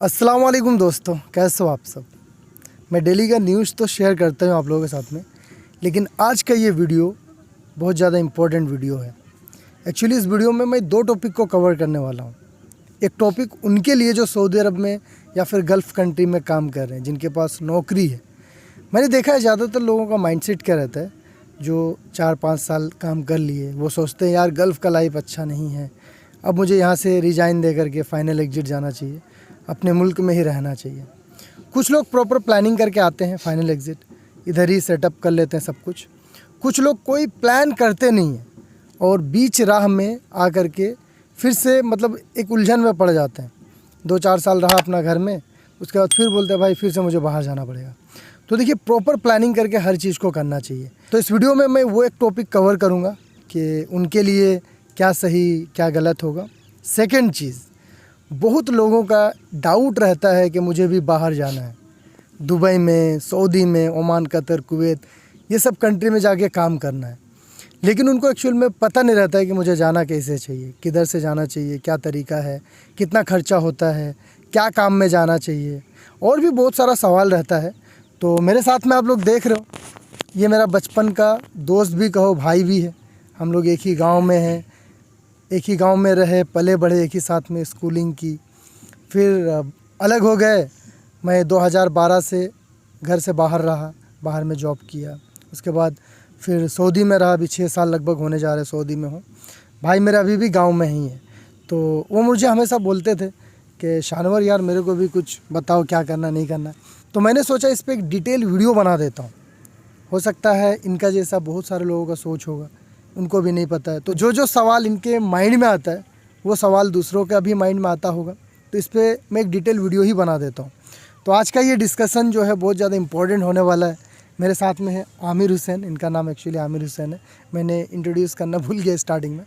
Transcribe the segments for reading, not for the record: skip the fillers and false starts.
अस्सलाम वालेकुम दोस्तों, कैसे हो आप सब। मैं डेली का न्यूज़ तो शेयर करता हूँ आप लोगों के साथ में, लेकिन आज का ये वीडियो बहुत ज़्यादा इम्पोर्टेंट वीडियो है। एक्चुअली इस वीडियो में मैं दो टॉपिक को कवर करने वाला हूँ। एक टॉपिक उनके लिए जो सऊदी अरब में या फिर गल्फ़ कंट्री में काम कर रहे हैं, जिनके पास नौकरी है। मैंने देखा है ज़्यादातर लोगों का माइंडसेट क्या रहता है, जो 4-5 साल काम कर लिए वो सोचते हैं यार गल्फ़ का लाइफ अच्छा नहीं है, अब मुझे यहाँ से रिज़ाइन दे करके फ़ाइनल एग्जिट जाना चाहिए, अपने मुल्क में ही रहना चाहिए। कुछ लोग प्रॉपर प्लानिंग करके आते हैं, फाइनल एग्ज़िट इधर ही सेटअप कर लेते हैं सब कुछ। कुछ लोग कोई प्लान करते नहीं हैं और बीच राह में आ कर के फिर से मतलब एक उलझन में पड़ जाते हैं। 2-4 साल रहा अपना घर में, उसके बाद फिर बोलते हैं भाई फिर से मुझे बाहर जाना पड़ेगा। तो देखिए, प्रॉपर प्लानिंग करके हर चीज़ को करना चाहिए। तो इस वीडियो में मैं वो एक टॉपिक कवर करूँगा कि उनके लिए क्या सही क्या गलत होगा। सेकंड चीज़, बहुत लोगों का डाउट रहता है कि मुझे भी बाहर जाना है, दुबई में, सऊदी में, ओमान, कतर, कुवैत, ये सब कंट्री में जाके काम करना है। लेकिन उनको एक्चुअल में पता नहीं रहता है कि मुझे जाना कैसे चाहिए, किधर से जाना चाहिए, क्या तरीका है, कितना खर्चा होता है, क्या काम में जाना चाहिए, और भी बहुत सारा सवाल रहता है। तो मेरे साथ में आप लोग देख रहे हो, ये मेरा बचपन का दोस्त भी कहो, भाई भी है। हम लोग एक ही गांव में हैं, एक ही गांव में रहे, पले बढ़े एक ही साथ में, स्कूलिंग की। फिर अलग हो गए। मैं 2012 से घर से बाहर रहा, बाहर में जॉब किया। उसके बाद फिर सऊदी में रहा, अभी 6 साल लगभग होने जा रहे सऊदी में हूँ। भाई मेरा अभी भी गांव में ही है। तो वो मुझे हमेशा बोलते थे कि शानवर यार मेरे को भी कुछ बताओ, क्या करना नहीं करना। तो मैंने सोचा इस पर एक डिटेल वीडियो बना देता हूँ। हो सकता है इनका जैसा बहुत सारे लोगों का सोच होगा, उनको भी नहीं पता है। तो जो जो सवाल इनके माइंड में आता है वो सवाल दूसरों का भी माइंड में आता होगा। तो इस पर मैं एक डिटेल वीडियो ही बना देता हूँ। तो आज का ये डिस्कशन जो है बहुत ज़्यादा इंपॉर्टेंट होने वाला है। मेरे साथ में है आमिर हुसैन, इनका नाम एक्चुअली आमिर हुसैन है, मैंने इंट्रोड्यूस करना भूल गया स्टार्टिंग में।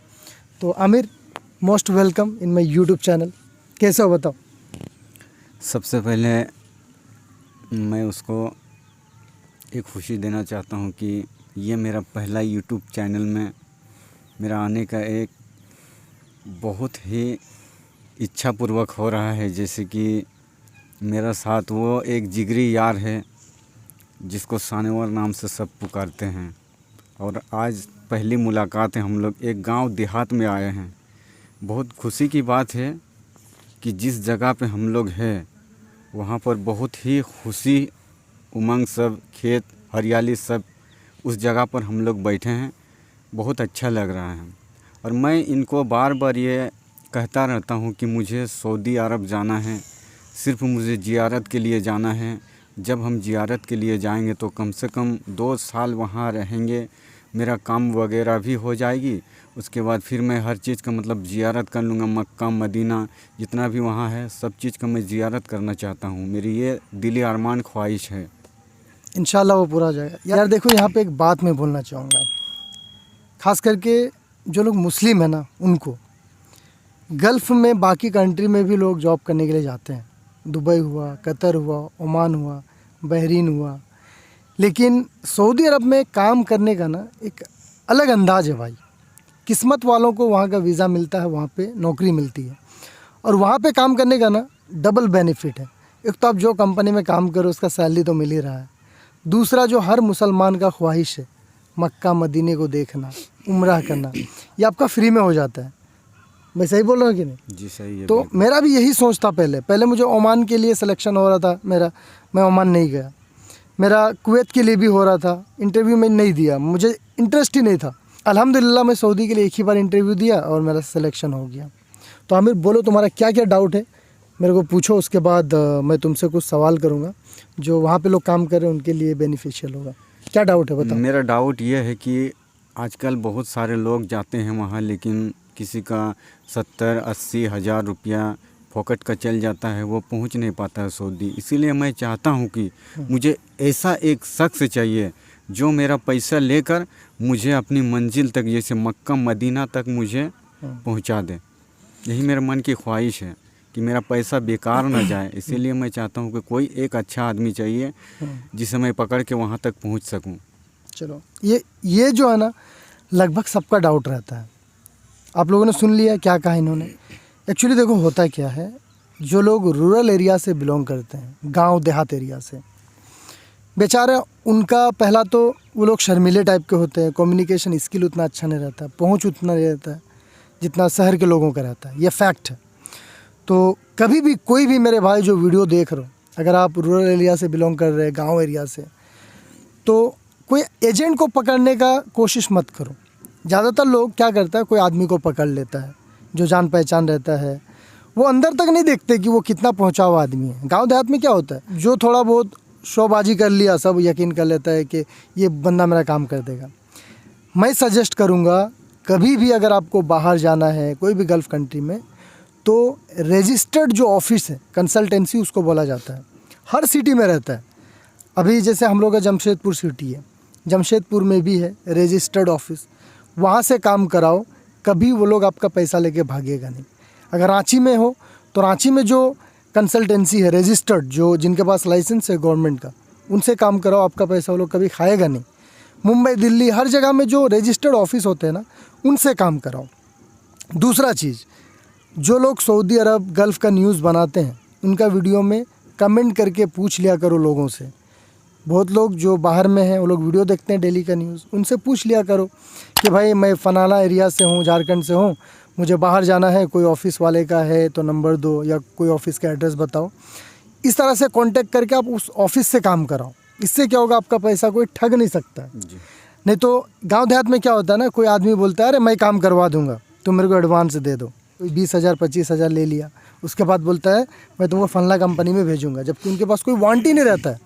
तो Aamir, most welcome in my YouTube channel. कैसे हो बताओ। सबसे पहले मैं उसको एक खुशी देना चाहता हूँ कि ये मेरा पहला यूट्यूब चैनल में मेरा आने का एक बहुत ही इच्छापूर्वक हो रहा है। जैसे कि मेरा साथ वो एक जिगरी यार है जिसको सानेवर नाम से सब पुकारते हैं, और आज पहली मुलाकात है। हम लोग एक गांव देहात में आए हैं। बहुत खुशी की बात है कि जिस जगह पे हम लोग हैं वहाँ पर बहुत ही खुशी, उमंग, सब खेत हरियाली, सब उस जगह पर हम लोग बैठे हैं। बहुत अच्छा लग रहा है। और मैं इनको बार बार ये कहता रहता हूँ कि मुझे सऊदी अरब जाना है, सिर्फ मुझे ज़ियारत के लिए जाना है। जब हम ज़ियारत के लिए जाएंगे तो कम से कम 2 साल वहाँ रहेंगे, मेरा काम वगैरह भी हो जाएगी। उसके बाद फिर मैं हर चीज़ का मतलब ज़ियारत कर लूँगा। मक्का, मदीना, जितना भी वहाँ है सब चीज़ का मैं ज़ियारत करना चाहता हूँ। मेरी ये दिली अरमान ख्वाहिश है। इंशाल्लाह वो पूरा हो जाएगा। यार देखो, यहाँ पे एक बात मैं बोलना चाहूँगा, ख़ास करके जो लोग मुस्लिम है ना, उनको गल्फ़ में, बाकी कंट्री में भी लोग जॉब करने के लिए जाते हैं। दुबई हुआ, कतर हुआ, ओमान हुआ, बहरीन हुआ। लेकिन सऊदी अरब में काम करने का ना एक अलग अंदाज़ है भाई। किस्मत वालों को वहाँ का वीज़ा मिलता है, वहाँ पे नौकरी मिलती है, और वहाँ पे काम करने का ना डबल बेनिफिट है। एक तो आप जो कंपनी में काम करो उसका सैलरी तो मिल ही रहा है। दूसरा, जो हर मुसलमान का ख्वाहिश है, मक्का मदीने को देखना, उम्रह करना, ये आपका फ्री में हो जाता है। मैं सही बोल रहा हूँ कि नहीं? जी सही है। तो मेरा भी यही सोच था। पहले मुझे ओमान के लिए सिलेक्शन हो रहा था मेरा, मैं ओमान नहीं गया। मेरा कुवैत के लिए भी हो रहा था, इंटरव्यू में नहीं दिया, मुझे इंटरेस्ट ही नहीं था। अल्हम्दुलिल्लाह मैं सऊदी के लिए एक ही बार इंटरव्यू दिया और मेरा सिलेक्शन हो गया। तो आमिर बोलो, तुम्हारा क्या क्या डाउट है, मेरे को पूछो। उसके बाद मैं तुमसे कुछ सवाल करूँगा जो वहाँ पे लोग काम कर रहे हैं उनके लिए बेनिफिशियल होगा। क्या डाउट है बताओ। मेरा डाउट ये है कि आजकल बहुत सारे लोग जाते हैं वहाँ, लेकिन किसी का 70-80 हज़ार रुपया पॉकेट का चल जाता है, वो पहुँच नहीं पाता है सऊदी। इसीलिए मैं चाहता हूँ कि मुझे ऐसा एक शख्स चाहिए जो मेरा पैसा लेकर मुझे अपनी मंजिल तक, जैसे मक्का मदीना तक मुझे पहुँचा दे। यही मेरे मन की ख्वाहिश है कि मेरा पैसा बेकार ना जाए। इसीलिए मैं चाहता हूँ कि कोई एक अच्छा आदमी चाहिए जिसे मैं पकड़ के वहाँ तक पहुँच सकूँ। चलो, ये जो है ना, लगभग सबका डाउट रहता है। आप लोगों ने सुन लिया क्या कहा इन्होंने। एक्चुअली देखो, होता क्या है, जो लोग रूरल एरिया से बिलोंग करते हैं, गांव देहात एरिया से, बेचारे उनका पहला तो वो लोग शर्मीले टाइप के होते हैं, कम्युनिकेशन स्किल उतना अच्छा नहीं रहता, पहुंच उतना नहीं रहता है जितना शहर के लोगों का रहता है, ये फैक्ट है। तो कभी भी कोई भी मेरे भाई जो वीडियो देख रहे हो, अगर आप रूरल एरिया से बिलोंग कर रहे हैं, गाँव एरिया से, तो कोई एजेंट को पकड़ने का कोशिश मत करो। ज़्यादातर लोग क्या करता है, कोई आदमी को पकड़ लेता है जो जान पहचान रहता है, वो अंदर तक नहीं देखते कि वो कितना पहुंचा हुआ आदमी है। गांव देहात में क्या होता है, जो थोड़ा बहुत शोबाजी कर लिया सब यकीन कर लेता है कि ये बंदा मेरा काम कर देगा। मैं सजेस्ट करूँगा कभी भी अगर आपको बाहर जाना है कोई भी गल्फ़ कंट्री में, तो रजिस्टर्ड जो ऑफिस है, कंसल्टेंसी उसको बोला जाता है, हर सिटी में रहता है। अभी जैसे हम लोग का जमशेदपुर सिटी है, जमशेदपुर में भी है रजिस्टर्ड ऑफिस, वहाँ से काम कराओ, कभी वो लोग आपका पैसा लेके भागेगा नहीं। अगर रांची में हो तो रांची में जो कंसल्टेंसी है रजिस्टर्ड, जो जिनके पास लाइसेंस है गवर्नमेंट का, उनसे काम कराओ, आपका पैसा वो लोग कभी खाएगा नहीं। मुंबई, दिल्ली, हर जगह में जो रजिस्टर्ड ऑफिस होते हैं ना, उनसे काम कराओ। दूसरा चीज़, जो लोग सऊदी अरब गल्फ़ का न्यूज़ बनाते हैं, उनका वीडियो में कमेंट करके पूछ लिया करो लोगों से। बहुत लोग जो बाहर में हैं वो लोग वीडियो देखते हैं डेली का न्यूज़, उनसे पूछ लिया करो कि भाई मैं फलाना एरिया से हूँ, झारखंड से हूँ, मुझे बाहर जाना है, कोई ऑफ़िस वाले का है तो नंबर दो, या कोई ऑफ़िस का एड्रेस बताओ। इस तरह से कांटेक्ट करके आप उस ऑफ़िस से काम कराओ। इससे क्या होगा, आपका पैसा कोई ठग नहीं सकता। नहीं तो गांव देहात में क्या होता है ना, कोई आदमी बोलता है अरे मैं काम करवा दूंगा, तुम मेरे को एडवांस दे दो, कोई 20,000 25,000 ले लिया, उसके बाद बोलता है मैं तुमको फलना कंपनी में भेजूँगा, जबकि उनके पास कोई वारंटी ही नहीं रहता है।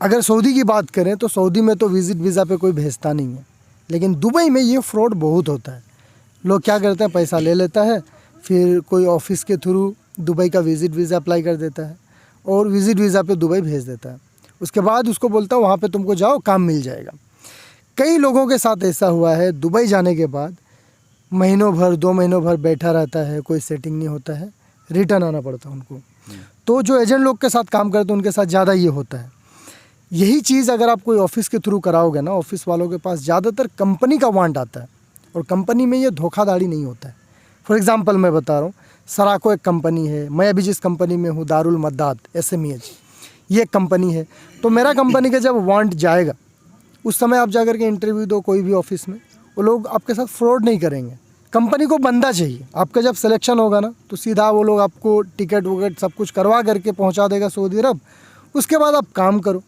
अगर सऊदी की बात करें तो सऊदी में तो विज़िट वीज़ा पे कोई भेजता नहीं है, लेकिन दुबई में ये फ्रॉड बहुत होता है। लोग क्या करते हैं, पैसा ले लेता है, फिर कोई ऑफिस के थ्रू दुबई का विज़िट वीज़ा अप्लाई कर देता है और विज़िट वीज़ा पे दुबई भेज देता है। उसके बाद उसको बोलता है वहाँ पे तुमको जाओ, काम मिल जाएगा। कई लोगों के साथ ऐसा हुआ है, दुबई जाने के बाद महीनों भर 2 महीनों भर बैठा रहता है, कोई सेटिंग नहीं होता है, रिटर्न आना पड़ता है उनको। तो जो एजेंट लोग के साथ काम करते हैं उनके साथ ज़्यादा ये होता है। यही चीज़ अगर आप कोई ऑफिस के थ्रू कराओगे ना, ऑफिस वालों के पास ज़्यादातर कंपनी का वांट आता है, और कंपनी में ये धोखाधड़ी नहीं होता है। फॉर एग्जांपल मैं बता रहा हूँ, सराको एक कंपनी है, मैं अभी जिस कंपनी में हूँ दारुल मद्दात SMEH, ये एक कंपनी है। तो मेरा कंपनी का जब वांट जाएगा, उस समय आप जाकर के इंटरव्यू दो कोई भी ऑफिस में, वो लोग आपके साथ फ्रॉड नहीं करेंगे। कंपनी को बंदा चाहिए। आपका जब सिलेक्शन होगा ना, तो सीधा वो लोग आपको टिकट विकट सब कुछ करवा करके पहुँचा देगा सऊदी अरब, उसके बाद आप काम करो।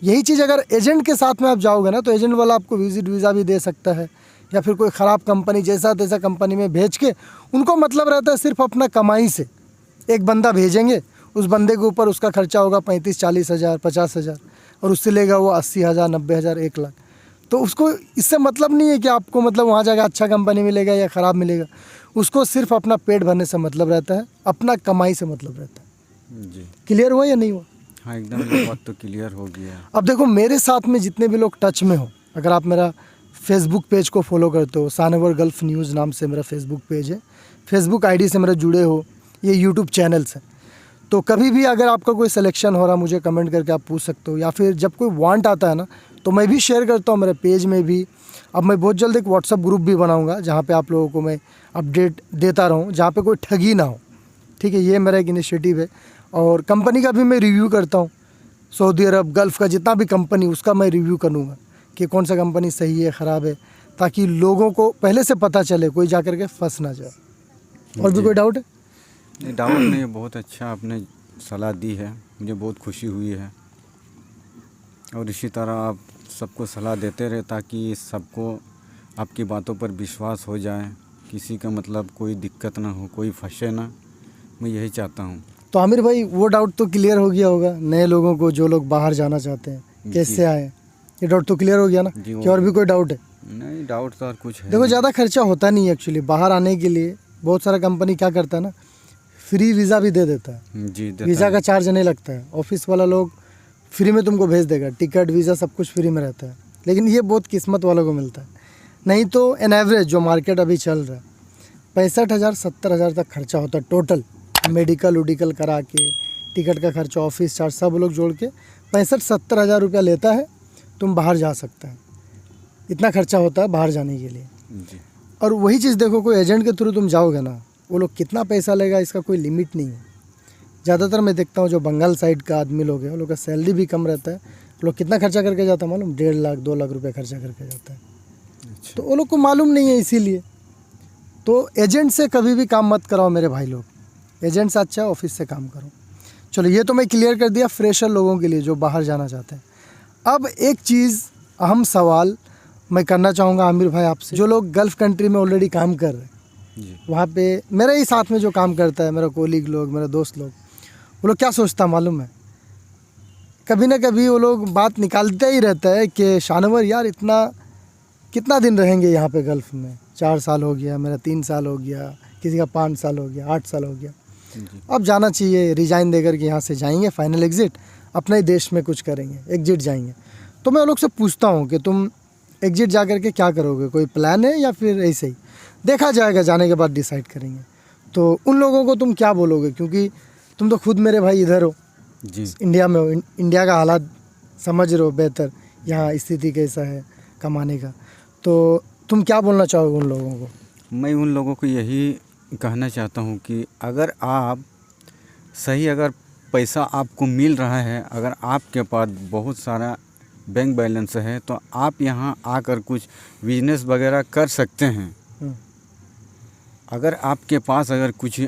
यही चीज़ अगर एजेंट के साथ में आप जाओगे ना, तो एजेंट वाला आपको विजिट वीज़ा भी दे सकता है, या फिर कोई ख़राब कंपनी जैसा तैसा कंपनी में भेज के, उनको मतलब रहता है सिर्फ अपना कमाई से। एक बंदा भेजेंगे, उस बंदे के ऊपर उसका खर्चा होगा 35-40 हज़ार 50 हज़ार, और उससे लेगा वो 80,000 90,000 1 लाख। तो उसको इससे मतलब नहीं है कि आपको मतलब वहाँ जाकर अच्छा कंपनी मिलेगा या ख़राब मिलेगा। उसको सिर्फ अपना पेट भरने से मतलब रहता है, अपना कमाई से मतलब रहता है। जी, क्लियर हुआ या नहीं हुआ? हाँ एकदम, ये बात तो क्लियर हो गया। अब देखो, मेरे साथ में जितने भी लोग टच में हो, अगर आप मेरा फेसबुक पेज को फॉलो करते हो, सानवर गल्फ़ न्यूज़ नाम से मेरा फेसबुक पेज है, फेसबुक आईडी से मेरे जुड़े हो, ये यूट्यूब चैनल से, तो कभी भी अगर आपका कोई सिलेक्शन हो रहा, मुझे कमेंट करके आप पूछ सकते हो। या फिर जब कोई वांट आता है ना, तो मैं भी शेयर करता हूँ मेरे पेज में भी। अब मैं बहुत जल्द एक व्हाट्सअप ग्रुप भी बनाऊँगा, जहाँ पर आप लोगों को मैं अपडेट देता रहूँ, जहाँ पर कोई ठगी ना हो। ठीक है, ये मेरा एक इनिशिएटिव है। और कंपनी का भी मैं रिव्यू करता हूँ, सऊदी अरब गल्फ़ का जितना भी कंपनी, उसका मैं रिव्यू करूँगा कि कौन सा कंपनी सही है ख़राब है, ताकि लोगों को पहले से पता चले, कोई जा कर के फंस ना जाए। और भी कोई डाउट है? नहीं, डाउट नहीं, बहुत अच्छा आपने सलाह दी है, मुझे बहुत खुशी हुई है। और इसी तरह आप सबको सलाह देते रहे, ताकि सबको आपकी बातों पर विश्वास हो जाए, किसी का मतलब कोई दिक्कत ना हो, कोई फंसे ना, मैं यही चाहता हूँ। तो आमिर भाई, वो डाउट तो क्लियर हो गया होगा नए लोगों को, जो लोग बाहर जाना चाहते हैं कैसे आए, ये डाउट तो क्लियर हो गया ना? कि और भी कोई डाउट है? नहीं, डाउट तो और कुछ है। देखो, ज़्यादा खर्चा होता नहीं है एक्चुअली बाहर आने के लिए। बहुत सारा कंपनी क्या करता है ना, फ्री वीज़ा भी दे देता है। जी, वीज़ा का चार्ज नहीं लगता है, ऑफिस वाला लोग फ्री में तुमको भेज देगा, टिकट वीज़ा सब कुछ फ्री में रहता है। लेकिन ये बहुत किस्मत वालों को मिलता है। नहीं तो एन एवरेज जो मार्केट अभी चल रहा है, 65,000 70,000 तक खर्चा होता है टोटल, मेडिकल उडिकल करा के, टिकट का खर्चा, ऑफिस चार्ज सब लोग जोड़ के 65-70 हज़ार रुपया लेता है। तुम बाहर जा सकता है, इतना खर्चा होता है बाहर जाने के लिए। जी। और वही चीज़ देखो, कोई एजेंट के थ्रू तुम जाओगे ना, वो लोग कितना पैसा लेगा इसका कोई लिमिट नहीं है। ज़्यादातर मैं देखता हूँ जो बंगाल साइड का आदमी लोग है, वो लोग का सैलरी भी कम रहता है। वो लोग कितना खर्चा करके जाता है मालूम, 1.5 लाख 2 लाख रुपए खर्चा करके जाता है। अच्छा। तो वो लोग को मालूम नहीं है, इसीलिए तो एजेंट से कभी भी काम मत कराओ मेरे भाई लोग, एजेंट से अच्छा ऑफिस से काम करो। चलो ये तो मैं क्लियर कर दिया फ्रेशर लोगों के लिए जो बाहर जाना चाहते हैं। अब एक चीज़ अहम सवाल मैं करना चाहूँगा आमिर भाई आपसे, जो लोग गल्फ़ कंट्री में ऑलरेडी काम कर रहे हैं, जी। वहाँ पे मेरे ही साथ में जो काम करता है, मेरा कोलीग लोग, मेरे दोस्त लोग, वो लोग क्या सोचता है मालूम है, कभी ना कभी वो लोग बात निकालते ही रहता है कि शानवर यार इतना कितना दिन रहेंगे यहाँ पे गल्फ़ में, 4 साल हो गया, मेरा 3 साल हो गया, किसी का 5 साल हो गया, 8 साल हो गया, जी। अब जाना चाहिए, रिजाइन देकर के यहाँ से जाएंगे, फाइनल एग्ज़िट, अपने ही देश में कुछ करेंगे, एग्जिट जाएंगे। तो मैं उन लोग से पूछता हूँ कि तुम एग्जिट जा कर के क्या करोगे, कोई प्लान है या फिर ऐसे ही देखा जाएगा, जाने के बाद डिसाइड करेंगे। तो उन लोगों को तुम क्या बोलोगे, क्योंकि तुम तो खुद मेरे भाई इधर हो, जी। इंडिया में हो, इंडिया का हालात समझ रहे हो बेहतर, यहाँ स्थिति कैसा है कमाने का, तो तुम क्या बोलना चाहोगे उन लोगों को? मैं उन लोगों को यही कहना चाहता हूँ कि अगर आप सही, अगर पैसा आपको मिल रहा है, अगर आपके पास बहुत सारा बैंक बैलेंस है, तो आप यहाँ आकर कुछ बिजनेस वगैरह कर सकते हैं। अगर आपके पास अगर कुछ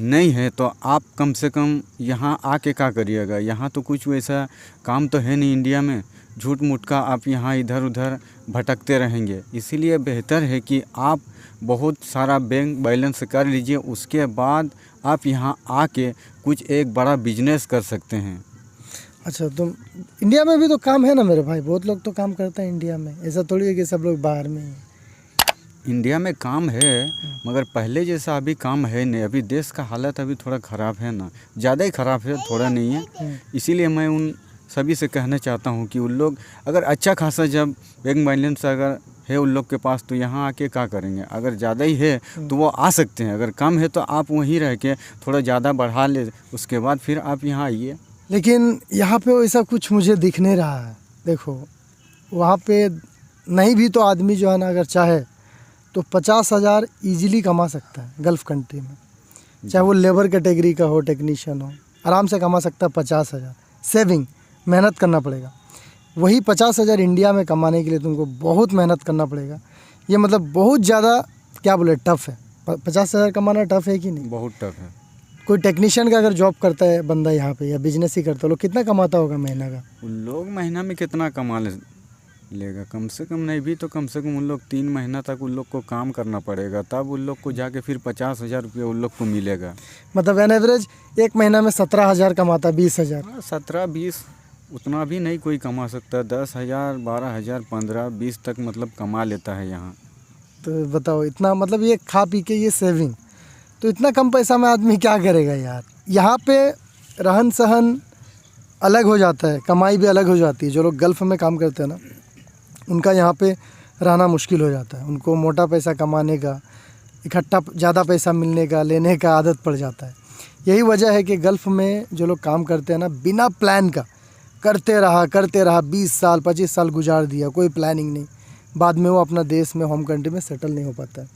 नहीं है तो आप कम से कम यहाँ आके क्या करिएगा, यहाँ तो कुछ वैसा काम तो है नहीं इंडिया में, झूठ मूठ का आप यहाँ इधर उधर भटकते रहेंगे। इसीलिए बेहतर है कि आप बहुत सारा बैंक बैलेंस कर लीजिए, उसके बाद आप यहाँ आके कुछ एक बड़ा बिजनेस कर सकते हैं। अच्छा, तुम इंडिया में भी तो काम है ना मेरे भाई, बहुत लोग तो काम करते हैं इंडिया में, ऐसा थोड़ी है कि सब लोग बाहर में ही। इंडिया में काम है, मगर पहले जैसा अभी काम है नहीं। अभी देश का हालत अभी थोड़ा ख़राब है ना, ज़्यादा ही ख़राब है, थोड़ा नहीं है। इसीलिए मैं उन सभी से कहना चाहता हूँ कि उन लोग अगर अच्छा खासा जब बैंक बैलेंस अगर है उन लोग के पास, तो यहाँ आके क्या करेंगे। अगर ज़्यादा ही है तो वो आ सकते हैं, अगर कम है तो आप वहीं रह के थोड़ा ज़्यादा बढ़ा ले, उसके बाद फिर आप यहाँ आइए। लेकिन यहाँ पे वैसा कुछ मुझे दिख नहीं रहा है। देखो वहाँ पे नहीं भी तो आदमी जो है ना, अगर चाहे तो 50,000 ईजिली कमा सकता है गल्फ़ कंट्री में, चाहे वो लेबर कैटेगरी का हो, टेक्नीशियन हो, आराम से कमा सकता है 50,000। सेविंग, मेहनत करना पड़ेगा। वही 50,000 इंडिया में कमाने के लिए तुमको बहुत मेहनत करना पड़ेगा। ये मतलब बहुत ज़्यादा क्या बोले टफ़ है। 50,000 कमाना टफ़ है कि नहीं? बहुत टफ है। कोई टेक्नीशियन का अगर जॉब करता है बंदा यहाँ पे, या बिजनेस ही करता है, लोग कितना कमाता होगा महीना का? उन लोग महीना में कितना कमा लेगा, कम से कम नहीं भी तो कम से कम उन लोग 3 महीना तक उन लोग को काम करना पड़ेगा, तब उन लोग को जाके फिर 50,000 रुपये उन लोग को मिलेगा। मतलब एन एवरेज एक महीना में 17,000 कमाता, 20,000। 17-20 उतना भी नहीं कोई कमा सकता, 10,000 12,000 15-20 तक मतलब कमा लेता है यहाँ। तो बताओ इतना, मतलब ये खा पी के ये सेविंग, तो इतना कम पैसा में आदमी क्या करेगा यार। यहाँ पे रहन सहन अलग हो जाता है, कमाई भी अलग हो जाती है। जो लोग गल्फ़ में काम करते हैं ना, उनका यहाँ पे रहना मुश्किल हो जाता है। उनको मोटा पैसा कमाने का, इकट्ठा ज़्यादा पैसा मिलने का, लेने का आदत पड़ जाता है। यही वजह है कि गल्फ़ में जो लोग काम करते हैं ना, बिना प्लान का करते रहा 20 साल 25 साल गुजार दिया, कोई प्लानिंग नहीं, बाद में वो अपना देश में, होम कंट्री में सेटल नहीं हो पाता है।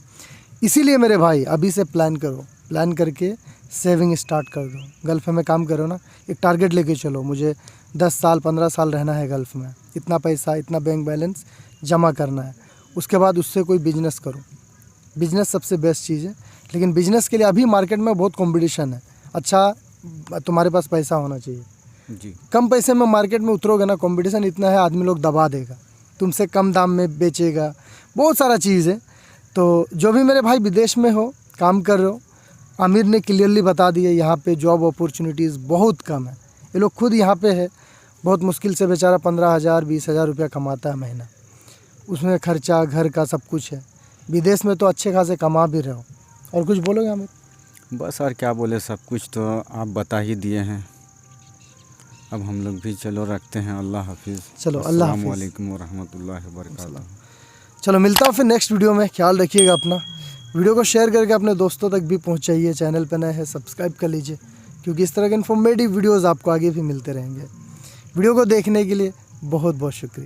इसीलिए मेरे भाई अभी से प्लान करो, प्लान करके सेविंग स्टार्ट कर दो। गल्फ़ में काम करो ना, एक टारगेट लेके चलो, मुझे 10 साल 15 साल रहना है गल्फ़ में, इतना पैसा, इतना बैंक बैलेंस जमा करना है। उसके बाद उससे कोई बिजनेस करो। बिजनेस सबसे बेस्ट चीज़ है, लेकिन बिजनेस के लिए अभी मार्केट में बहुत कंपटीशन है। अच्छा, तुम्हारे पास पैसा होना चाहिए। जी। कम पैसे में मार्केट में उतरोगे ना, कंपटीशन इतना है, आदमी लोग दबा देगा, तुमसे कम दाम में बेचेगा, बहुत सारा चीज़ है। तो जो भी मेरे भाई विदेश में हो, काम कर रहे हो, आमिर ने क्लियरली बता दिया यहाँ पे जॉब अपॉर्चुनिटीज़ बहुत कम है। ये लोग खुद यहाँ पे है, बहुत मुश्किल से बेचारा 15,000 20,000 रुपया कमाता है महीना, उसमें खर्चा घर का सब कुछ है। विदेश में तो अच्छे खासे कमा भी रहे हो। और कुछ बोलोगे आमिर? बस और क्या बोले, सब कुछ तो आप बता ही दिए हैं। अब हम लोग भी चलो रखते हैं। अल्लाह हाफिज़। चलो, अल्लाह हाफिज़। अस्सलामु अलैकुम व रहमतुल्लाहि व बरकातहू। चलो मिलता हूँ फिर नेक्स्ट वीडियो में। ख्याल रखिएगा अपना। वीडियो को शेयर करके अपने दोस्तों तक भी पहुँचाइए। चैनल पर नए हैं सब्सक्राइब कर लीजिए, क्योंकि इस तरह के इन्फॉर्मेटिव वीडियोज़ आपको आगे भी मिलते रहेंगे। वीडियो को देखने के लिए बहुत बहुत शुक्रिया।